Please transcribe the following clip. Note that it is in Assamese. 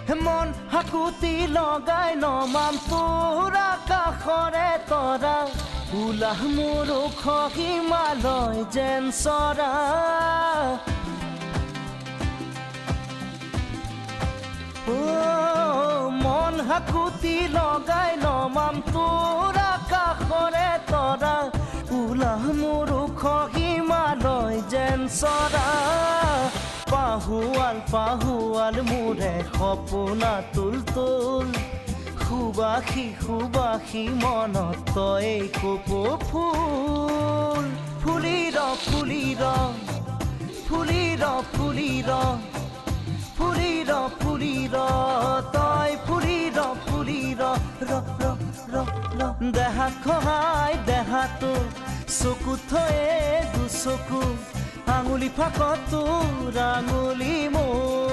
মন হাকুতি লগাই নমাম তোৰ আকাশৰে তৰা উলাহ মোৰ ওখ হিমালয় যেন চৰা মন হাকুতি লগাই নমাম তোৰ আকাশৰে তৰা উলাহ মোৰ ওখ হিমালয় যেন চৰা পাহুৱাল পাহুৱাল মোৰে সপোনা তুল তুল সুবাসী সুবাসী মনত তই কপৌ ফুল ফুলি ৰ ফুলি ৰ ফুলি ৰ ফুলি ৰ ফুলি ৰ ফুলি ৰ তই ফুলি ৰ ফুলি ৰ ৰ ৰ ৰ ৰ দেহা খহাই দেহাটো চকু থয়ে দুচকু আঙুলি ফাকত তোৰ আঙুলি মোৰ